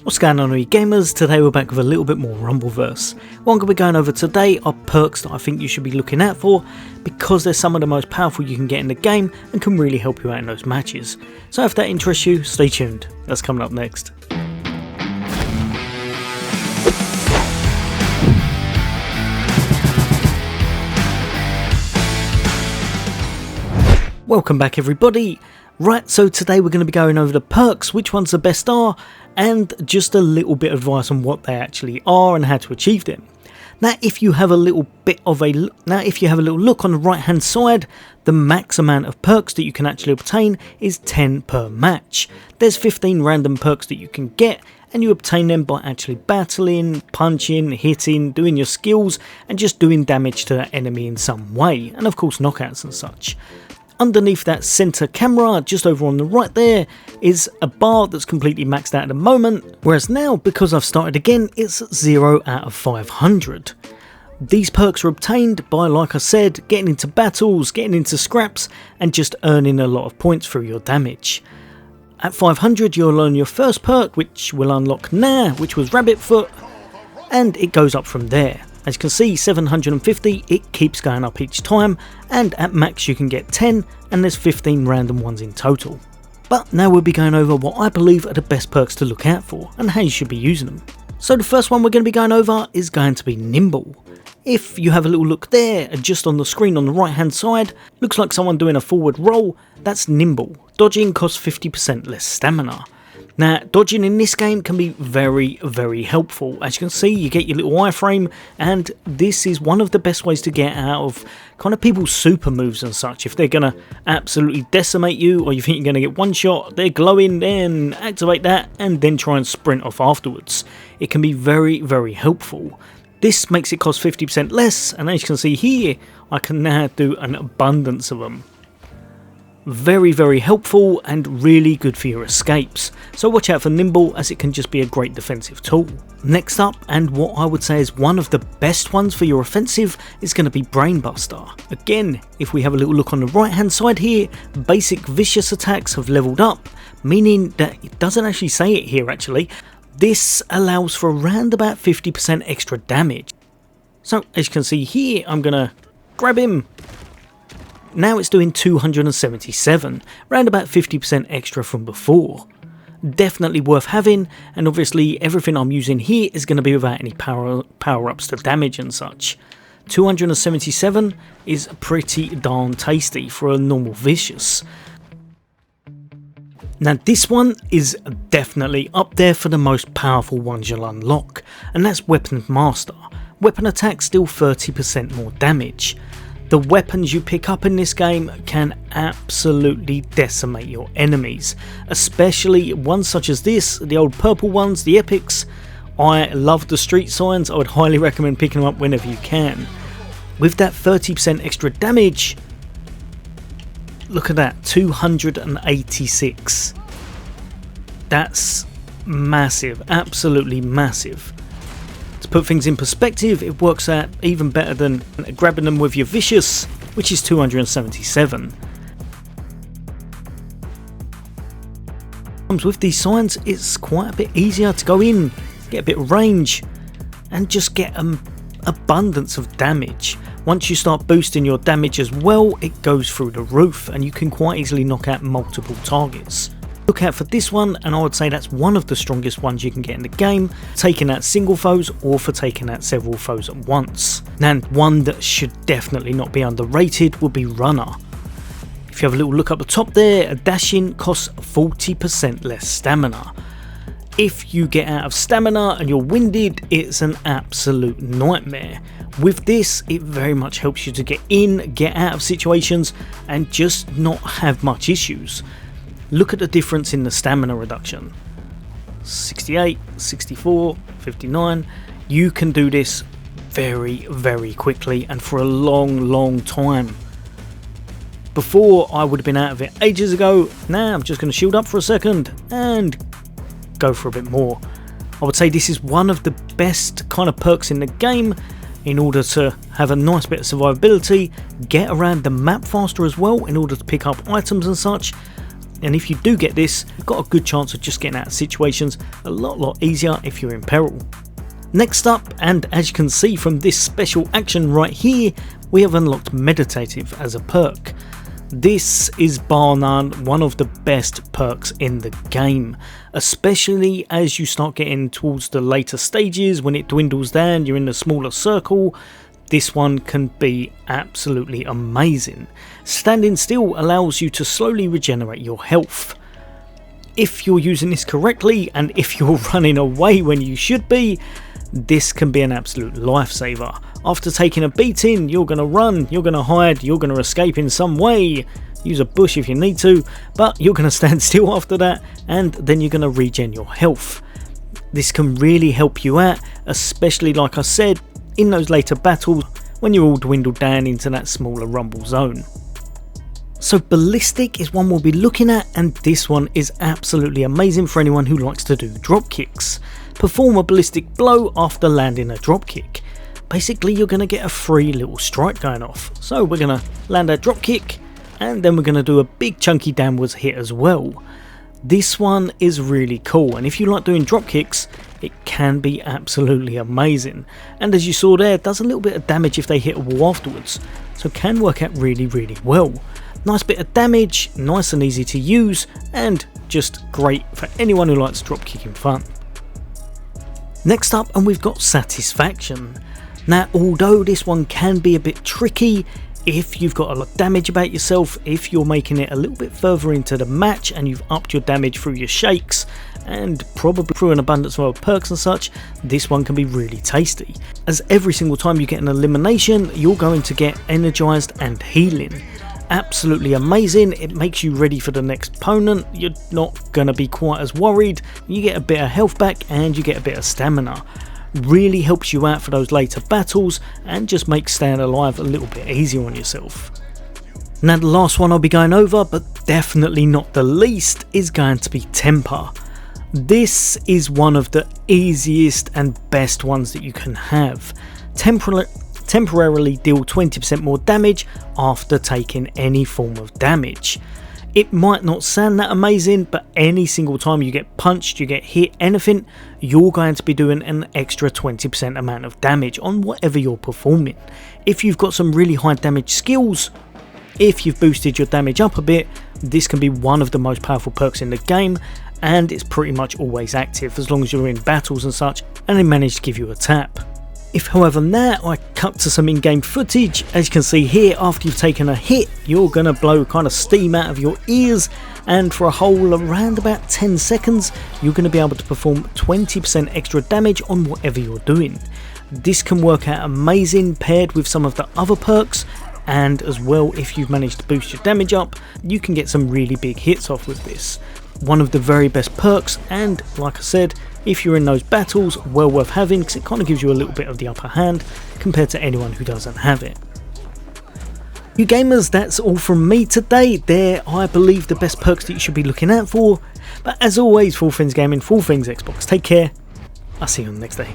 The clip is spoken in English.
What's going on, all you gamers? Today we're back with a little bit more Rumbleverse. What I'm going to be going over today are perks that I think you should be looking out for, because they're some of the most powerful you can get in the game and can really help you out in those matches. So if that interests you, stay tuned. That's coming up next. Welcome back, everybody. Right, so today we're going to be going over the perks, which ones the best are, and just a little bit of advice on what they actually are and how to achieve them. Now, if you have a little look on the right hand side, the max amount of perks that you can actually obtain is 10 per match. There's 15 random perks that you can get, and you obtain them by actually battling, punching, hitting, doing your skills, and just doing damage to that enemy in some way, and of course knockouts and such. Underneath that center camera, just over on the right there, is a bar that's completely maxed out at the moment, whereas now, because I've started again, it's 0 out of 500. These perks are obtained by, like I said, getting into battles, getting into scraps, and just earning a lot of points through your damage. At 500 you'll learn your first perk, which will unlock now, which was Rabbit Foot, and it goes up from there. As you can see, 750, it keeps going up each time, and at max you can get 10, and there's 15 random ones in total. But now we'll be going over what I believe are the best perks to look out for, and how you should be using them. So the first one we're going to be going over is going to be Nimble. If you have a little look there, just on the screen on the right hand side, looks like someone doing a forward roll. That's Nimble. Dodging costs 50% less stamina. Now, dodging in this game can be very, very helpful. As you can see, you get your little iframe, and this is one of the best ways to get out of kind of people's super moves and such. If they're going to absolutely decimate you, or you think you're going to get one shot, they're glowing, then activate that, and then try and sprint off afterwards. It can be very, very helpful. This makes it cost 50% less, and as you can see here, I can now do an abundance of them. Very, very helpful and really good for your escapes. So watch out for Nimble, as it can just be a great defensive tool. Next up, and what I would say is one of the best ones for your offensive, is going to be Brainbuster. Again, if we have a little look on the right hand side here, basic vicious attacks have leveled up, meaning that it doesn't actually say it here actually. This allows for around about 50% extra damage. So as you can see here, I'm going to grab him. Now it's doing 277, around about 50% extra from before. Definitely worth having, and obviously everything I'm using here is going to be without any power-ups to damage and such. 277 is pretty darn tasty for a normal vicious. Now this one is definitely up there for the most powerful ones you'll unlock, and that's Weapon Master. Weapon attacks deal 30% more damage. The weapons you pick up in this game can absolutely decimate your enemies, especially ones such as this, the old purple ones, the epics. I love the street signs. I would highly recommend picking them up whenever you can. With that 30% extra damage, look at that, 286. That's massive, absolutely massive. To put things in perspective, it works out even better than grabbing them with your vicious, which is 277. With these signs, it's quite a bit easier to go in, get a bit of range, and just get an abundance of damage. Once you start boosting your damage as well, it goes through the roof, and you can quite easily knock out multiple targets. Look out for this one, and I would say that's one of the strongest ones you can get in the game, taking out single foes or for taking out several foes at once. And one that should definitely not be underrated would be Runner. If you have a little look up the top there, a dashing costs 40% less stamina. If you get out of stamina and you're winded, it's an absolute nightmare. With this, it very much helps you to get in, get out of situations, and just not have much issues. Look at the difference in the stamina reduction. 68, 64, 59. You can do this very, very quickly and for a long, long time. Before, I would have been out of it ages ago. Now I'm just going to shield up for a second and go for a bit more. I would say this is one of the best kind of perks in the game in order to have a nice bit of survivability, get around the map faster as well in order to pick up items and such. and if you do get this, you've got a good chance of just getting out of situations a lot easier if you're in peril. Next up, and as you can see from this special action right here, we have unlocked Meditative as a perk. This is bar none one of the best perks in the game, especially as you start getting towards the later stages when it dwindles down, you're in a smaller circle. This one can be absolutely amazing. Standing still allows you to slowly regenerate your health. If you're using this correctly, and if you're running away when you should be, this can be an absolute lifesaver. After taking a beating, you're going to run, you're going to hide, you're going to escape in some way. Use a bush if you need to, but you're going to stand still after that, and then you're going to regen your health. This can really help you out, especially like I said, in those later battles when you're all dwindled down into that smaller rumble zone. So Ballistic is one we'll be looking at, and this one is absolutely amazing for anyone who likes to do drop kicks. Perform a ballistic blow after landing a drop kick. Basically you're going to get a free little strike going off. So we're going to land our drop kick, and then we're going to do a big chunky downwards hit as well. This one is really cool, and if you like doing drop kicks, it can be absolutely amazing. And as you saw there, it does a little bit of damage if they hit a wall afterwards, so can work out really well. Nice bit of damage, nice and easy to use, and just great for anyone who likes drop kicking fun. Next up, and we've got Satisfaction. Now although this one can be a bit tricky, if you've got a lot of damage about yourself, if you're making it a little bit further into the match and you've upped your damage through your shakes and probably through an abundance of other perks and such, this one can be really tasty, as every single time you get an elimination you're going to get energized and healing. Absolutely amazing. It makes you ready for the next opponent, you're not going to be quite as worried, you get a bit of health back and you get a bit of stamina. Really helps you out for those later battles and just makes staying alive a little bit easier on yourself. Now the last one I'll be going over, but definitely not the least, is going to be Temper. This is one of the easiest and best ones that you can have. Temporarily deal 20% more damage after taking any form of damage. It might not sound that amazing, but any single time you get punched, you get hit, anything, you're going to be doing an extra 20% amount of damage on whatever you're performing. If you've got some really high damage skills, if you've boosted your damage up a bit, this can be one of the most powerful perks in the game, and it's pretty much always active as long as you're in battles and such and they manage to give you a tap. If however now I cut to some in-game footage, as you can see here, after you've taken a hit you're going to blow kind of steam out of your ears, and for a whole around about 10 seconds you're going to be able to perform 20% extra damage on whatever you're doing. This can work out amazing paired with some of the other perks, and as well if you've managed to boost your damage up you can get some really big hits off with this. One of the very best perks, and like I said, if you're in those battles, well worth having because it kind of gives you a little bit of the upper hand compared to anyone who doesn't have it. You gamers, that's all from me today. They're, I believe, the best perks that you should be looking out for. But as always, for all things gaming, for all things Xbox, take care. I'll see you on the next day.